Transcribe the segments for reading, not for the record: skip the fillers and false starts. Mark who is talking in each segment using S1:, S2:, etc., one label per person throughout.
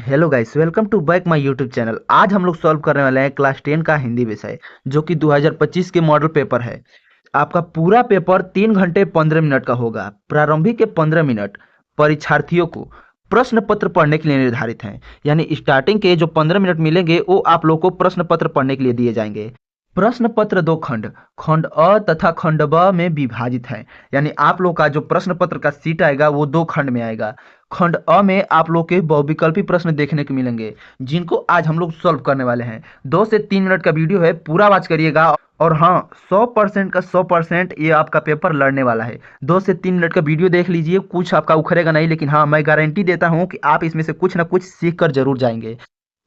S1: Hello guys, welcome to back my YouTube channel. आज हम लोग सॉल्व करने वाले हैं क्लास 10 का हिंदी विषय, जो कि 2025 के मॉडल पेपर है। आपका पूरा पेपर 3 घंटे 15 मिनट का होगा। प्रारंभिक के 15 मिनट परीक्षार्थियों को प्रश्न पत्र पढ़ने के लिए निर्धारित हैं। यानी स्टार्टिंग के जो 15 मिनट मिलेंगे वो आप लोग को प्रश्न पत्र पढ़ने के लिए दिए जाएंगे। प्रश्न पत्र दो खंड खंड अ तथा खंड ब में विभाजित है। यानी आप लोग का जो प्रश्न पत्र का सीट आएगा वो दो खंड में आएगा। खंड अ में आप लोग के बहुविकल्पी प्रश्न देखने को मिलेंगे, जिनको आज हम लोग सॉल्व करने वाले हैं। 2 से 3 मिनट का वीडियो है, पूरा वॉच करिएगा। और हाँ, 100% का 100% ये आपका पेपर लड़ने वाला है। 2 से 3 मिनट का वीडियो देख लीजिए, कुछ आपका उखड़ेगा नहीं, लेकिन हाँ, मैं गारंटी देता हूँ कि आप इसमें से कुछ ना कुछ सीख कर जरूर जाएंगे।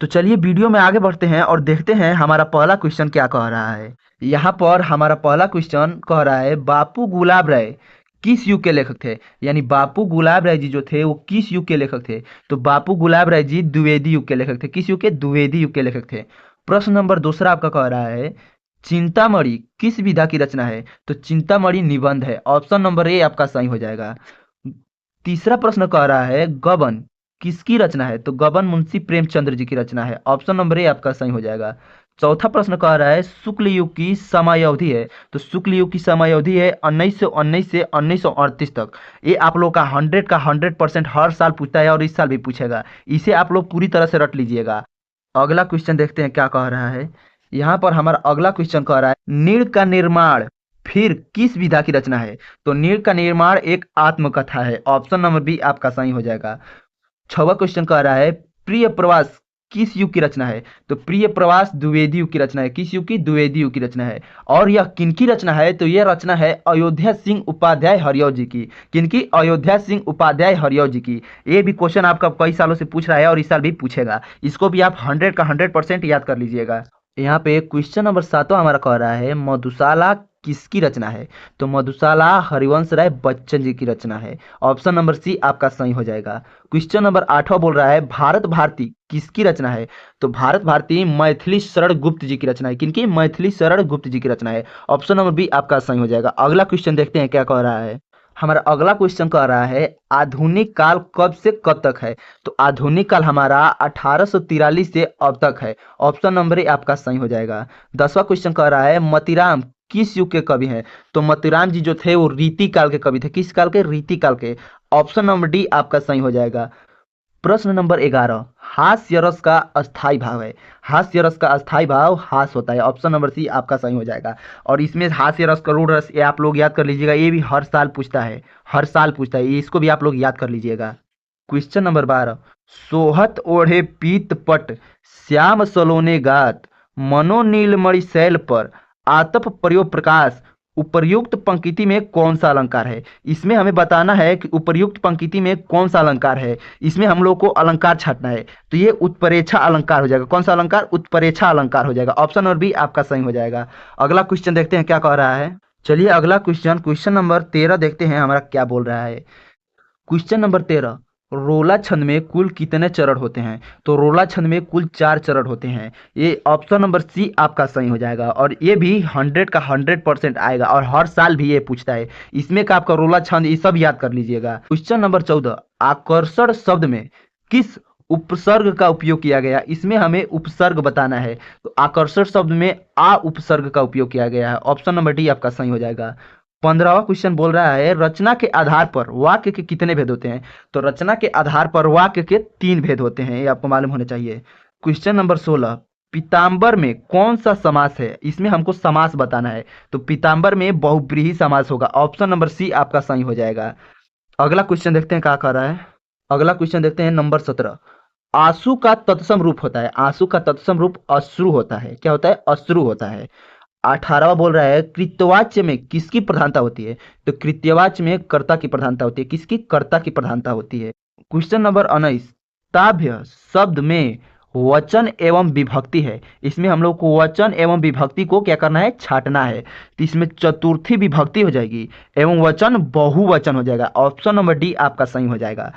S1: तो चलिए वीडियो में आगे बढ़ते हैं और देखते हैं हमारा पहला क्वेश्चन क्या कह रहा है। यहाँ पर हमारा पहला क्वेश्चन कह रहा है, बापू गुलाब राय किस युग के लेखक थे। यानी बापू गुलाब राय जी जो थे वो किस युग के लेखक थे। तो बापू गुलाब राय जी द्विवेदी युग के लेखक थे। किस युग के? द्विवेदी युग के लेखक थे। प्रश्न नंबर दूसरा आपका कह रहा है, चिंतामणि किस विधा की रचना है। तो चिंतामणि निबंध है। ऑप्शन नंबर ए आपका सही हो जाएगा। तीसरा प्रश्न कह रहा है, गबन किसकी रचना है। तो गबन मुंशी प्रेमचंद्र जी की रचना है। ऑप्शन नंबर ए आपका सही हो जाएगा। चौथा प्रश्न कह रहा है, शुक्ल युग की समयावधि है। तो शुक्ल युग की समयावधि है 1919 से 1938 तक। ये आप लोग का 100% हर साल पूछता है और इस साल भी पूछेगा। इसे आप लोग पूरी तरह से रट लीजिएगा। अगला क्वेश्चन देखते हैं क्या कह रहा है। यहाँ पर हमारा अगला क्वेश्चन कह रहा है, नीड़ का निर्माण फिर किस विधा की रचना है। तो नीड़ का निर्माण एक आत्मकथा है। ऑप्शन नंबर बी आपका सही हो जाएगा। छठवां क्वेश्चन कह रहा है, प्रिय प्रवास किस युग की रचना है। तो प्रिय प्रवास द्विवेदी युग की रचना है। किस युग की? द्विवेदी युग की रचना है। और यह किनकी रचना है। तो यह रचना है अयोध्या सिंह उपाध्याय हरियौ जी की। किनकी? अयोध्या सिंह उपाध्याय हरियौ जी की। ये भी क्वेश्चन आपका कई सालों से पूछ रहा है और इस साल भी पूछेगा। इसको भी आप 100 का 100% याद कर लीजिएगा। यहाँ पे क्वेश्चन नंबर 7 हमारा कह रहा है, मधुशाला किसकी रचना है। तो मधुशाला हरिवंश राय बच्चन जी की रचना है। ऑप्शन नंबर सी आपका सही हो जाएगा। क्वेश्चन नंबर 8 बोल रहा है, भारत भारती किसकी रचना है। तो भारत भारती मैथिली शरण गुप्त जी की रचना है। किनकी? मैथिली शरण गुप्त जी की रचना है। ऑप्शन नंबर बी आपका सही हो जाएगा। अगला क्वेश्चन देखते हैं क्या कह रहा है। हमारा अगला क्वेश्चन कह रहा है, आधुनिक काल कब से कब तक है। तो आधुनिक काल हमारा 1843 से अब तक है। ऑप्शन नंबर ए आपका सही हो जाएगा। 10वां क्वेश्चन कह रहा है, मतीराम किस युग के कवि हैं। तो मतीराम जी जो थे वो रीति काल के कवि थे। किस काल के? रीति काल के। ऑप्शन नंबर डी आपका सही हो जाएगा। प्रश्न नंबर 11, हास्य रस का अस्थाई भाव है। हास्य रस का अस्थाई भाव हास होता है। ऑप्शन नंबर सी आपका सही हो जाएगा। और इसमें हास्य रस, करुण रस, ये आप लोग याद कर लीजिएगा। ये भी हर साल पूछता है। हर साल पूछता है, इसको भी आप लोग याद कर लीजिएगा। क्वेश्चन नंबर 12, सोहत ओढ़े पीत पट श्याम सलोने गात मनो नीलमणि शैल पर आतप प्रयोग प्रकाश उपर्युक्त पंक्ति में कौन सा अलंकार है। इसमें हमें बताना है कि उपर्युक्त पंक्ति में कौन सा अलंकार है। इसमें हम लोग को अलंकार छाटना है। तो ये उत्प्रेक्षा अलंकार हो जाएगा। कौन सा अलंकार? उत्प्रेक्षा अलंकार हो जाएगा। ऑप्शन नंबर बी आपका सही हो जाएगा। अगला क्वेश्चन देखते हैं क्या कह रहा है। चलिए अगला क्वेश्चन नंबर 13 देखते हैं हमारा क्या बोल रहा है। क्वेश्चन नंबर 13, रोला छंद में कुल कितने चरण होते हैं। तो रोला छंद में कुल 4 चरण होते हैं। ये ऑप्शन नंबर सी आपका सही हो जाएगा। और ये भी 100 का 100% आएगा और हर साल भी ये पूछता है। इसमें का आपका रोला छंद ये सब याद कर लीजिएगा। क्वेश्चन नंबर 14, आकर्षण शब्द में किस उपसर्ग का उपयोग किया गया। इसमें हमें उपसर्ग बताना है। तो आकर्षण शब्द में आ उपसर्ग का उपयोग किया गया है। ऑप्शन नंबर डी आपका सही हो जाएगा। 15वां क्वेश्चन बोल रहा है, रचना के आधार पर वाक्य के कितने भेद होते हैं। तो रचना के आधार पर वाक्य के 3 भेद होते हैं। ये आपको मालूम होना चाहिए। क्वेश्चन नंबर 16, पीताम्बर में कौन सा समास है। इसमें हमको समास बताना है। तो पीताम्बर में बहुब्रीहि समास होगा। ऑप्शन नंबर सी आपका सही हो जाएगा। अगला क्वेश्चन देखते हैं क्या कर रहा है। अगला क्वेश्चन देखते हैं नंबर 17, आंसू का तत्सम रूप होता है। आंसू का तत्सम रूप अश्रु होता है। क्या होता है? अश्रु होता है। 18वां बोल रहा है, कृत्यवाच्य में किसकी प्रधानता होती है। तो कृत्यवाच्य में कर्ता की प्रधानता होती है। किसकी? कर्ता की प्रधानता होती है। क्वेश्चन नंबर 19, ताभ्य शब्द में वचन एवं विभक्ति है। इसमें हम लोग को वचन एवं विभक्ति को क्या करना है? छाटना है। तो इसमें चतुर्थी विभक्ति हो जाएगी एवं वचन बहुवचन हो जाएगा। ऑप्शन नंबर डी आपका सही हो जाएगा।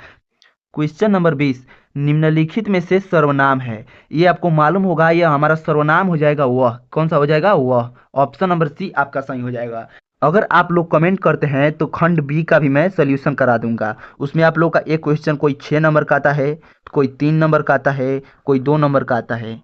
S1: क्वेश्चन नंबर 20, निम्नलिखित में से सर्वनाम है। ये आपको मालूम होगा, ये हमारा सर्वनाम हो जाएगा वह। कौन सा हो जाएगा? वह। ऑप्शन नंबर सी आपका सही हो जाएगा। अगर आप लोग कमेंट करते हैं तो खंड बी का भी मैं सोल्यूशन करा दूंगा। उसमें आप लोग का एक क्वेश्चन कोई 6 नंबर का आता है, कोई 3 नंबर का आता है, कोई 2 नंबर का आता है।